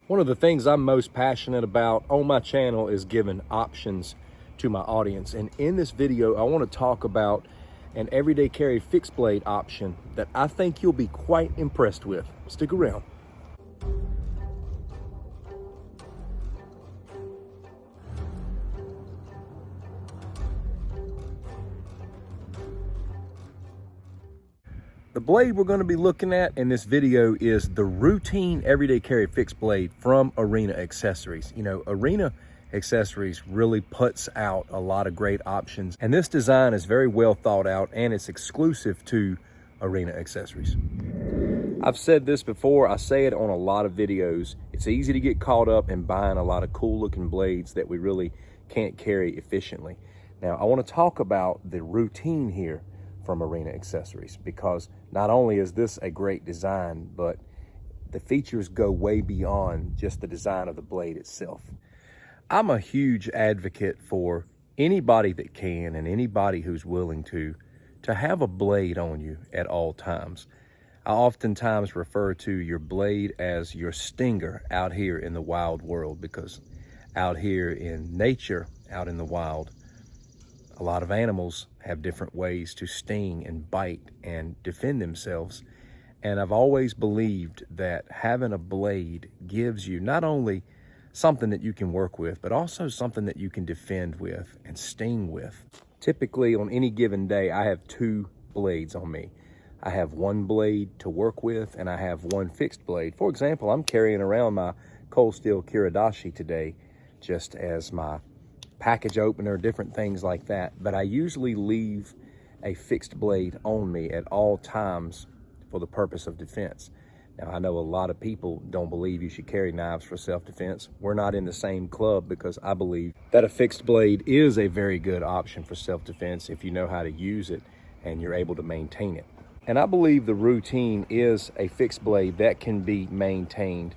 One of the things I'm most passionate about on my channel is giving options to my audience. And in this video, I want to talk about an everyday carry fixed blade option that I think you'll be quite impressed with. Stick around. The blade we're going to be looking at in this video is the routine everyday carry fixed blade from Arena Accessories. You know, Arena Accessories really puts out a lot of great options, and this design is very well thought out and it's exclusive to Arena Accessories. I've said this before, I say it on a lot of videos. It's easy to get caught up in buying a lot of cool looking blades that we really can't carry efficiently. Now, I want to talk about the routine here from Arena Accessories, because not only is this a great design, but the features go way beyond just the design of the blade itself. I'm a huge advocate for anybody that can and anybody who's willing to have a blade on you at all times. I oftentimes refer to your blade as your stinger out here in the wild world, because out here in nature, out in the wild, a lot of animals have different ways to sting and bite and defend themselves. And I've always believed that having a blade gives you not only something that you can work with, but also something that you can defend with and sting with. Typically on any given day, I have two blades on me. I have one blade to work with and I have one fixed blade. For example, I'm carrying around my cold steel Kiradashi today just as my package opener, different things like that. But I usually leave a fixed blade on me at all times for the purpose of defense. Now, I know a lot of people don't believe you should carry knives for self-defense. We're not in the same club, because I believe that a fixed blade is a very good option for self-defense if you know how to use it and you're able to maintain it. And I believe the routine is a fixed blade that can be maintained.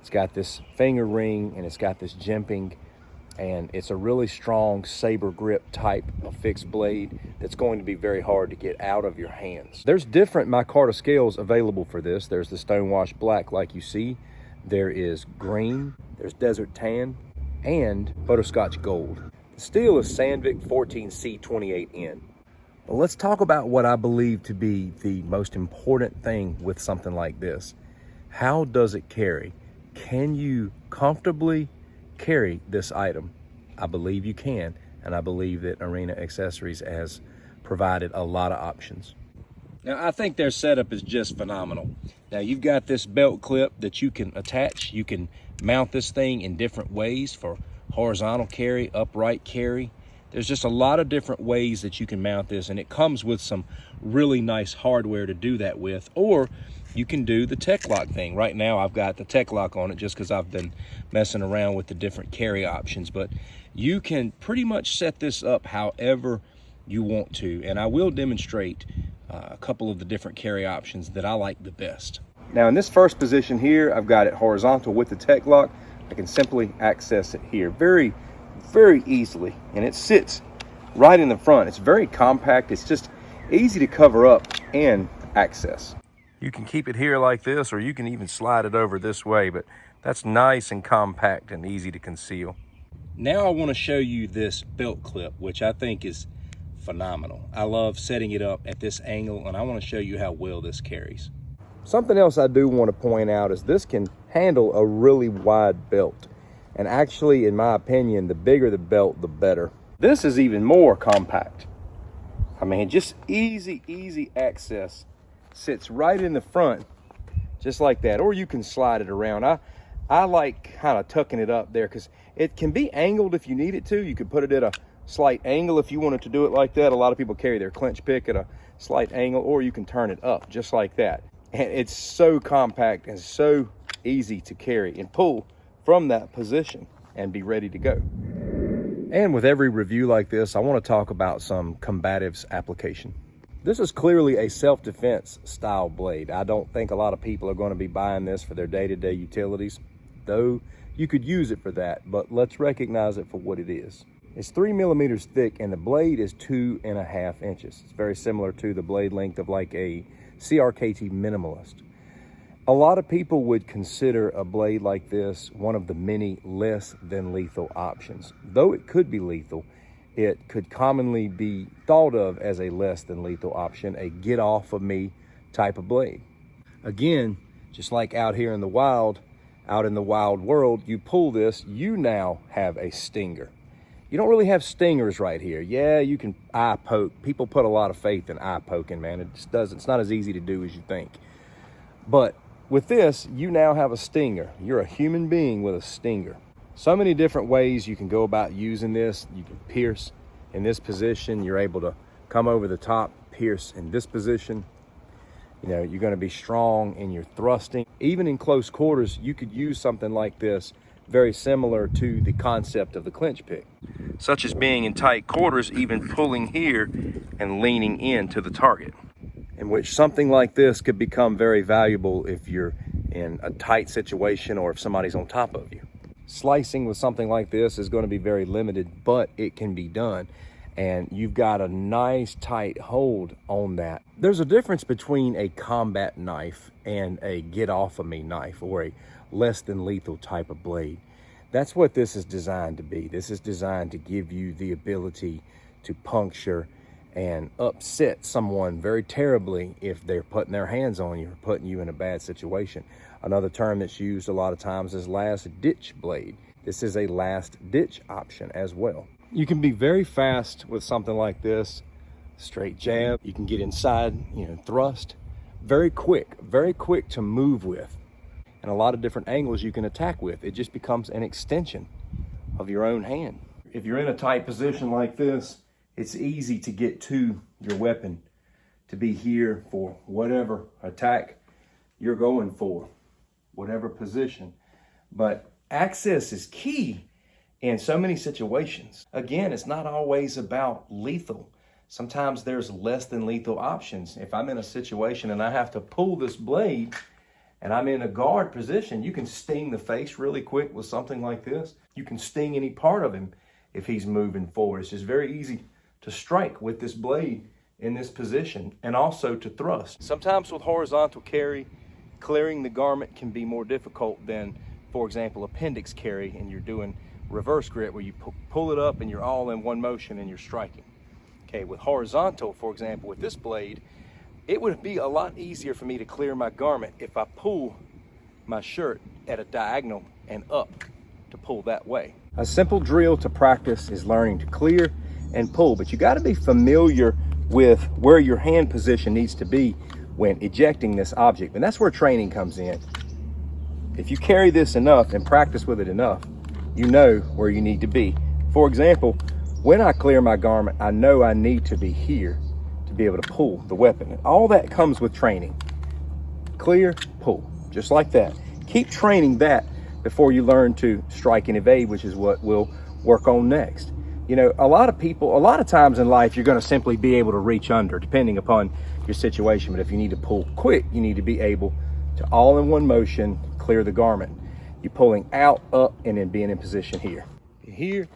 It's got this finger ring and it's got this jimping, and it's a really strong saber grip type of fixed blade that's going to be very hard to get out of your hands. There's different micarta scales available for this. There's the stonewash black like you see, there is green, there's desert tan, and butterscotch gold. The steel is Sandvik 14C28N. Well, let's talk about what I believe to be the most important thing with something like this. How does it carry? Can you comfortably carry this item? I believe you can, and I believe that Arena Accessories has provided a lot of options. Now, I think their setup is just phenomenal. Now, you've got this belt clip that you can attach. You can mount this thing in different ways for horizontal carry, upright carry. There's just a lot of different ways that you can mount this, and it comes with some really nice hardware to do that with. Or you can do the tech lock thing. Right now I've got the tech lock on it just because I've been messing around with the different carry options, but you can pretty much set this up however you want to, and I will demonstrate a couple of the different carry options that I like the best. Now, in this first position here, I've got it horizontal with the tech lock. I can simply access it here very easily, and it sits right in the front. It's very compact. It's just easy to cover up and access. You can keep it here like this, or you can even slide it over this way, but that's nice and compact and easy to conceal. Now I want to show you this belt clip, which I think is phenomenal. I love setting it up at this angle, and I want to show you how well this carries. Something else I do want to point out is this can handle a really wide belt. And actually, in my opinion, the bigger the belt, the better. This is even more compact. I mean, just easy access. Sits right in the front, just like that. Or you can slide it around. I like kind of tucking it up there, because it can be angled if you need it to. You could put it at a slight angle if you wanted to do it like that. A lot of people carry their clinch pick at a slight angle, or you can turn it up just like that. And it's so compact and so easy to carry and pull from that position and be ready to go. And with every review like this, I want to talk about some Combatives application. This is clearly a self-defense style blade. I don't think a lot of people are going to be buying this for their day-to-day utilities, though you could use it for that, but let's recognize it for what it is. It's 3 millimeters thick, and the blade is 2.5 inches. It's very similar to the blade length of like a CRKT Minimalist. A lot of people would consider a blade like this one of the many less than lethal options. Though it could be lethal, it could commonly be thought of as a less than lethal option, a get off of me type of blade. Again, just like out here in the wild, out in the wild world, you pull this, you now have a stinger. You don't really have stingers right here. Yeah, you can eye poke. People put a lot of faith in eye poking, man. It's not as easy to do as you think. But with this, you now have a stinger. You're a human being with a stinger. So many different ways you can go about using this. You can pierce in this position. You're able to come over the top, pierce in this position. You know, you're going to be strong in your thrusting. Even in close quarters, you could use something like this, very similar to the concept of the clinch pick, such as being in tight quarters, even pulling here and leaning into the target, in which something like this could become very valuable if you're in a tight situation or if somebody's on top of you. Slicing with something like this is going to be very limited, but it can be done. And you've got a nice tight hold on that. There's a difference between a combat knife and a get off of me knife, or a less than lethal type of blade. That's what this is designed to be. This is designed to give you the ability to puncture and upset someone very terribly if they're putting their hands on you or putting you in a bad situation. Another term that's used a lot of times is last ditch blade. This is a last ditch option as well. You can be very fast with something like this. Straight jab, you can get inside, thrust. Very quick to move with. And a lot of different angles you can attack with. It just becomes an extension of your own hand. If you're in a tight position like this, it's easy to get to your weapon, to be here for whatever attack you're going for, whatever position. But access is key in so many situations. Again, it's not always about lethal. Sometimes there's less than lethal options. If I'm in a situation and I have to pull this blade and I'm in a guard position, you can sting the face really quick with something like this. You can sting any part of him if he's moving forward. It's just very easy to strike with this blade in this position, and also to thrust. Sometimes with horizontal carry, clearing the garment can be more difficult than, for example, appendix carry, and you're doing reverse grip where you pull it up and you're all in one motion and you're striking. Okay, with horizontal, for example, with this blade, it would be a lot easier for me to clear my garment if I pull my shirt at a diagonal and up to pull that way. A simple drill to practice is learning to clear and pull, but you got to be familiar with where your hand position needs to be when ejecting this object, and that's where training comes in. If you carry this enough and practice with it enough, you know where you need to be. For example, when I clear my garment, I know I need to be here to be able to pull the weapon. And all that comes with training. Clear, pull, just like that. Keep training that before you learn to strike and evade, which is what we'll work on next. You know, a lot of times in life, you're going to simply be able to reach under, depending upon your situation. But if you need to pull quick, you need to be able to all in one motion clear the garment. You're pulling out, up, and then being in position here. Here,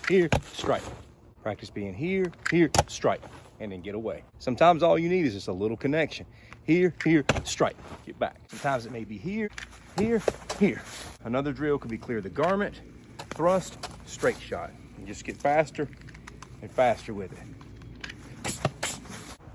strike. Practice being here, strike, and then get away. Sometimes all you need is just a little connection. Here, strike, get back. Sometimes it may be here. Another drill could be clear the garment, thrust, straight shot. And just get faster and faster with it.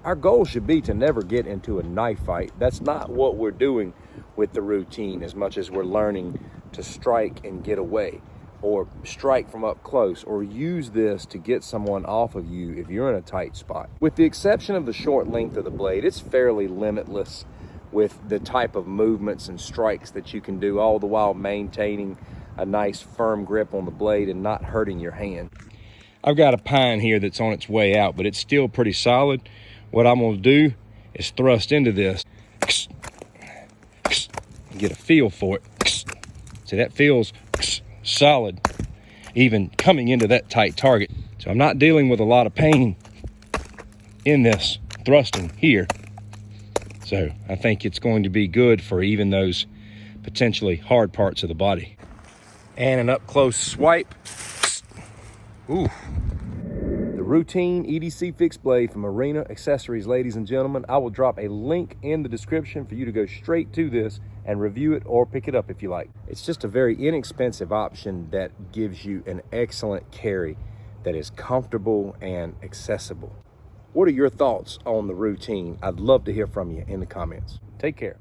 Our goal should be to never get into a knife fight. That's not what we're doing with the routine, as much as we're learning to strike and get away, or strike from up close, or use this to get someone off of you if you're in a tight spot. With the exception of the short length of the blade, it's fairly limitless with the type of movements and strikes that you can do, all the while maintaining a nice firm grip on the blade and not hurting your hand. I've got a pine here that's on its way out, but it's still pretty solid. What I'm gonna do is thrust into this, get a feel for it. See, that feels solid, even coming into that tight target. So I'm not dealing with a lot of pain in this thrusting here. So I think it's going to be good for even those potentially hard parts of the body. And an up close swipe. Ooh. The routine EDC fixed blade from Arena Accessories, ladies and gentlemen. I will drop a link in the description for you to go straight to this and review it or pick it up if you like. It's just a very inexpensive option that gives you an excellent carry that is comfortable and accessible. What are your thoughts on the routine? I'd love to hear from you in the comments. Take care.